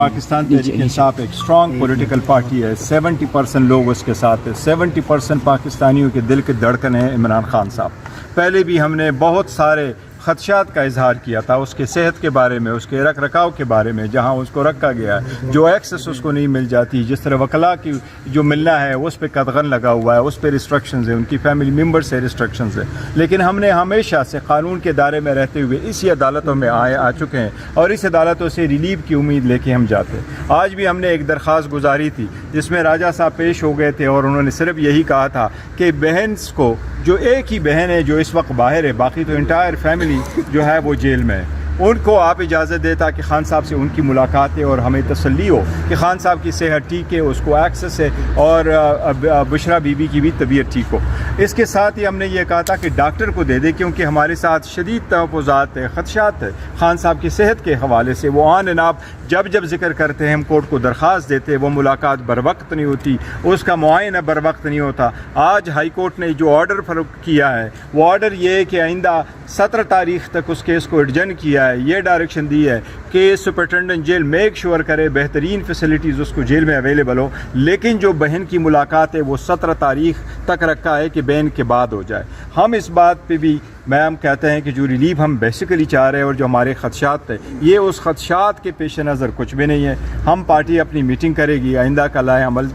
پاکستان تحریک انصاف ایک strong political party ہے. 70% لوگ اس کے ساتھ ہیں. 70% پاکستانیوں کے دل کے دھڑکن ہیں عمران خان صاحب. پہلے بھی ہم نے بہت سارے خدشات کا اظہار کیا تھا اس کے صحت کے بارے میں, اس کے رکھ رکھاؤ کے بارے میں, جہاں اس کو رکھا گیا ہے جو ایکسس اس کو نہیں مل جاتی, جس طرح وکلاء کی جو ملنا ہے اس پہ قدغن لگا ہوا ہے, اس پہ ریسٹرکشنز ہیں, ان کی فیملی ممبر سے ریسٹرکشنز ہیں. لیکن ہم نے ہمیشہ سے قانون کے دائرے میں رہتے ہوئے اسی عدالتوں میں آ چکے ہیں اور اس عدالتوں سے ریلیف کی امید لے کے ہم جاتے ہیں. آج بھی ہم نے ایک درخواست گزاری تھی جس میں راجہ صاحب پیش ہو گئے تھے اور انہوں نے صرف یہی کہا تھا کہ بہن کو, جو ایک ہی بہن ہے جو اس وقت باہر ہے, باقی تو انٹائر فیملی جو ہے وہ جیل میں ہے, ان کو آپ اجازت دے تاکہ خان صاحب سے ان کی ملاقات ہے اور ہمیں تسلی ہو کہ خان صاحب کی صحت ٹھیک ہے, اس کو ایکسس ہے اور بشرا بی بی کی بھی طبیعت ٹھیک ہو. اس کے ساتھ ہی ہم نے یہ کہا تھا کہ ڈاکٹر کو دے دے, کیونکہ ہمارے ساتھ شدید تحفظات ہے, خدشات ہے خان صاحب کی صحت کے حوالے سے. وہ آن اینڈ آپ جب ذکر کرتے ہیں, ہم کورٹ کو درخواست دیتے ہیں, وہ ملاقات بر وقت نہیں ہوتی, اس کا معائنہ بر وقت نہیں ہوتا. آج ہائی کورٹ نے جو آرڈر کیا ہے وہ آرڈر یہ ہے کہ آئندہ 17 تاریخ تک اس کیس کو ایڈجن کیا ہے. یہ ڈائریکشن دی ہے کہ سپرنٹینڈنٹ جیل میک شور کرے بہترین فیسلٹیز اس کو جیل میں اویلیبل ہو, لیکن جو بہن کی ملاقات ہے وہ 17 تاریخ تک رکھا ہے کہ بہن کے بعد ہو جائے. ہم اس بات پہ بھی میم کہتے ہیں کہ جو ریلیف ہم بیسیکلی چاہ رہے ہیں اور جو ہمارے خدشات تھے, یہ اس خدشات کے پیش نظر کچھ بھی نہیں ہے. ہم پارٹی اپنی میٹنگ کرے گی, آئندہ کا لائحہ عمل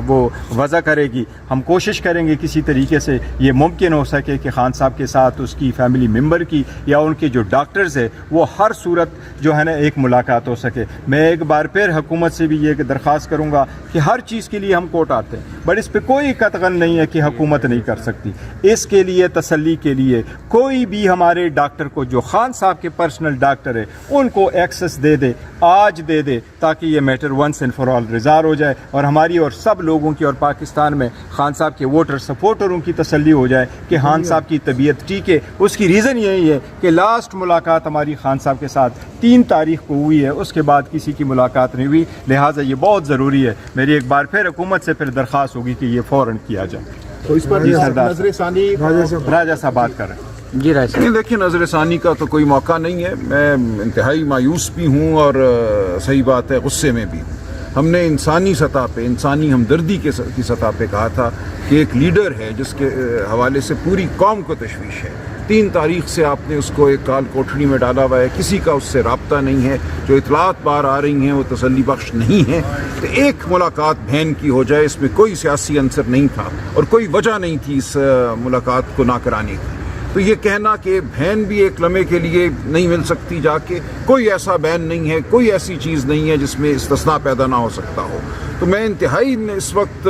وہ وضع کرے گی. ہم کوشش کریں گے کسی طریقے سے یہ ممکن ہو سکے کہ خان صاحب کے ساتھ اس کی فیملی ممبر کی یا ان کے جو ڈاکٹرز ہیں وہ ہر صورت جو ہے نا ایک ملاقات ہو سکے. میں ایک بار پھر حکومت سے بھی یہ درخواست کروں گا کہ ہر چیز کے لیے ہم کورٹ آتے ہیں, بٹ اس پہ کوئی قطعاً نہیں ہے کہ حکومت نہیں کر سکتی. اس کے لیے تسلی کے لیے کوئی بھی ہمارے ڈاکٹر کو جو خان صاحب کے پرسنل ڈاکٹر ہے ان کو ایکسس دے دے, آج دے دے, تاکہ یہ matter once and for all resolve ہو جائے اور ہماری اور سب لوگوں کی اور پاکستان میں خان صاحب کے ووٹر سپورٹروں کی تسلی ہو جائے کہ خان صاحب کی طبیعت ٹھیک ہے. اس کی ریزن یہی ہے کہ لاسٹ ملاقات ہماری خان صاحب کے ساتھ 3 تاریخ کو ہوئی ہے, اس کے بعد کسی کی ملاقات نہیں ہوئی. لہٰذا یہ بہت ضروری ہے. میری ایک بار پھر حکومت سے پھر درخواست ہوگی کہ یہ فوراً کیا جائے. تو اس پر نظر ثانی راجہ صاحب بات کر رہے ہیں. جی راجہ نہیں, دیکھیے نظر ثانی کا تو کوئی موقع نہیں ہے. میں انتہائی مایوس بھی ہوں اور صحیح بات ہے غصے میں بھی ہوں. ہم نے انسانی سطح پہ, انسانی ہمدردی کی سطح پہ کہا تھا کہ ایک لیڈر ہے جس کے حوالے سے پوری قوم کو تشویش ہے. 3 تاریخ سے آپ نے اس کو ایک کال کوٹھڑی میں ڈالا ہوا ہے, کسی کا اس سے رابطہ نہیں ہے. جو اطلاعات بار آ رہی ہیں وہ تسلی بخش نہیں ہیں. تو ایک ملاقات بہن کی ہو جائے, اس میں کوئی سیاسی عنصر نہیں تھا اور کوئی وجہ نہیں تھی اس ملاقات کو نہ کرانے کی. تو یہ کہنا کہ بہن بھی ایک لمحے کے لیے نہیں مل سکتی جا کے, کوئی ایسا بین نہیں ہے, کوئی ایسی چیز نہیں ہے جس میں استثناء پیدا نہ ہو سکتا ہو. تو میں انتہائی اس وقت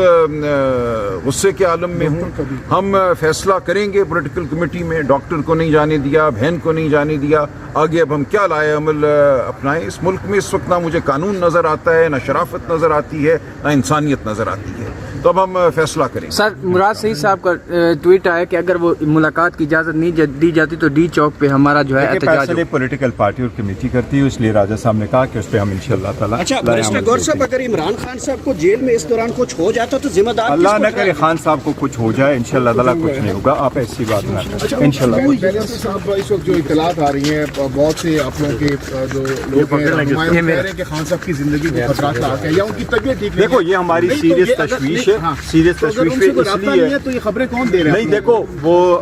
غصے کے عالم میں ہوں. ہم فیصلہ کریں گے پولیٹیکل کمیٹی میں. ڈاکٹر کو نہیں جانے دیا, بہن کو نہیں جانے دیا, آگے اب ہم کیا لائے عمل اپنائیں. اس ملک میں اس وقت نہ مجھے قانون نظر آتا ہے, نہ شرافت نظر آتی ہے, نہ انسانیت نظر آتی ہے. تو اب ہم فیصلہ کریں. سر مراد سعید صاحب کا ٹویٹ آیا کہ اگر وہ ملاقات کی اجازت نہیں دی جاتی تو ڈی چوک پہ ہمارا جو ہے احتجاج ہو. پولیٹیکل پارٹی اور کمیٹی کرتی ہے, اس لیے راجہ صاحب نے کہا کہ اس پہ ہم انشاءاللہ تعالیٰ. اچھا بیرسٹر گور صاحب, اگر عمران خان صاحب کو جیل میں اس دوران کچھ ہو جاتا تو ذمہ دار اللہ نہ کرے خان صاحب کو کچھ ہو جائے, انشاءاللہ تعالیٰ کچھ نہیں ہوگا. آپ ایسی بات نہ کریں انشاءاللہ. صاحب اس وقت جو اطلاعات آ رہی ہیں بہت سے آپ لوگوں کے جو لوگ ہیں کہہ رہے ہیں کہ خان صاحب کی زندگی کو خطرات لاحق ہے یا ان کی طبیعت ٹھیک نہیں. دیکھو یہ ہماری سیریس تشویش ہے, سیریس تشویش ہے, اس لیے تو یہ خبریں کون دے رہے ہیں؟ نہیں دیکھو وہ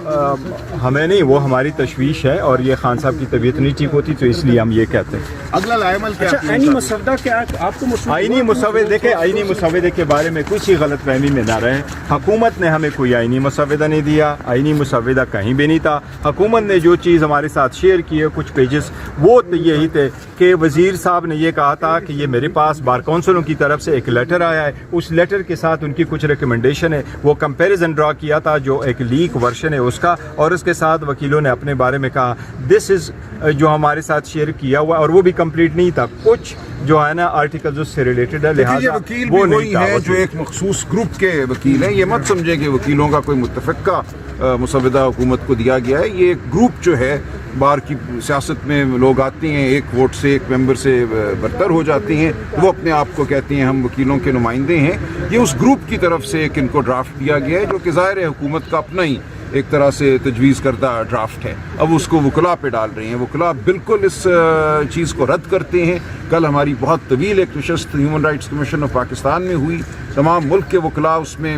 ہمیں نہیں, وہ ہماری تشویش ہے اور یہ خان صاحب کی طبیعت نہیں ٹھیک ہوتی تو اس لیے ہم یہ کہتے ہیں. اگلا لائحہ عمل کیا ہے؟ آئینی مسودہ کیا آپ کو آئینی مسودے, دیکھیں آئینی مسودے کے بارے میں کسی غلط فہمی میں نہ رہیں. حکومت نے ہمیں کوئی آئینی مسودہ نہیں دیا, آئینی مسودہ کہیں بھی نہیں تھا. حکومت نے جو چیز ہمارے ساتھ شیئر کی ہے کچھ پیجز, وہ یہی تھے کہ وزیر صاحب نے یہ کہا تھا کہ یہ میرے پاس بار کونسلوں کی طرف سے ایک لیٹر آیا ہے, اس لیٹر کے ساتھ ان کی کچھ ریکمنڈیشن ہے, وہ کمپیریزن ڈرا کیا تھا جو ایک لیک ورژن ہے اس کا, اور اس کے ساتھ وکیلوں نے اپنے بارے میں کہا دس از جو ہمارے ساتھ شیئر کیا ہوا, اور وہ بھی کمپلیٹ نہیں تھا, کچھ جو ہے نا آرٹیکلز اس سے ریلیٹڈ ہے. لہٰذا وکیل بھی وہی ہے جو ایک مخصوص گروپ کے وکیل ہیں. یہ مت سمجھے کہ وکیلوں کا کوئی متفقہ مسودہ حکومت کو دیا گیا ہے. یہ ایک گروپ جو ہے, بار کی سیاست میں لوگ آتے ہیں, ایک ووٹ سے ایک ممبر سے برتر ہو جاتے ہیں, وہ اپنے آپ کو کہتے ہیں ہم وکیلوں کے نمائندے ہیں. یہ اس گروپ کی طرف سے ایک ان کو ڈرافٹ دیا گیا ہے جو کہ ظاہر ہے حکومت کا اپنا ہی ایک طرح سے تجویز کردہ ڈرافٹ ہے، اب اس کو وکلاء پہ ڈال رہے ہیں. وکلاء بالکل اس چیز کو رد کرتے ہیں. کل ہماری بہت طویل ایک نشست human rights commission of Pakistan میں ہوئی، تمام ملک کے وکلاء اس میں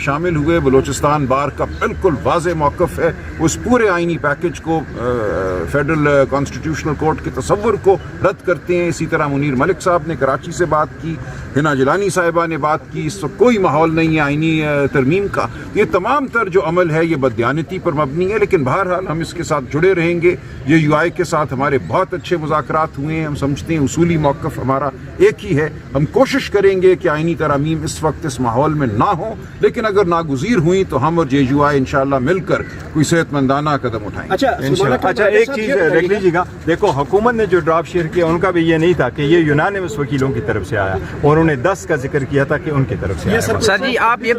شامل ہوئے. بلوچستان بار کا بالکل واضح موقف ہے، اس پورے آئینی پیکج کو فیڈرل کانسٹیٹیوشنل کورٹ کے تصور کو رد کرتے ہیں. اسی طرح منیر ملک صاحب نے کراچی سے بات کی، ہنا جیلانی صاحبہ نے بات کی. اس وقت کوئی ماحول نہیں ہے آئینی ترمیم کا. یہ تمام تر جو عمل ہے یہ بددیانتی پر مبنی ہے، لیکن بہرحال ہم اس کے ساتھ جڑے رہیں گے. یہ یو آئی کے ساتھ ہمارے بہت اچھے مذاکرات ہوئے ہیں. ہم سمجھتے ہیں اصولی موقف ہمارا ایک ہی ہے. ہم کوشش کریں گے کہ آئینی ترامیم اس وقت اس ماحول میں نہ ہوں، لیکن اگر ناگزیر ہوئیں تو ہم اور جے یو آئی انشاءاللہ مل کر کوئی صحت مندانہ قدم اٹھائیں گے. اچھا ایک چیز دیکھ لیجیے گا، دیکھو حکومت نے جو ڈرافٹ شیئر کیا ان کا بھی یہ نہیں تھا کہ یہ یونانیمس وکیلوں کی طرف سے آیا، اور انہوں نے 10 کا ذکر کیا تھا کہ ان کی طرف سے آیا. سر جی آپ یہ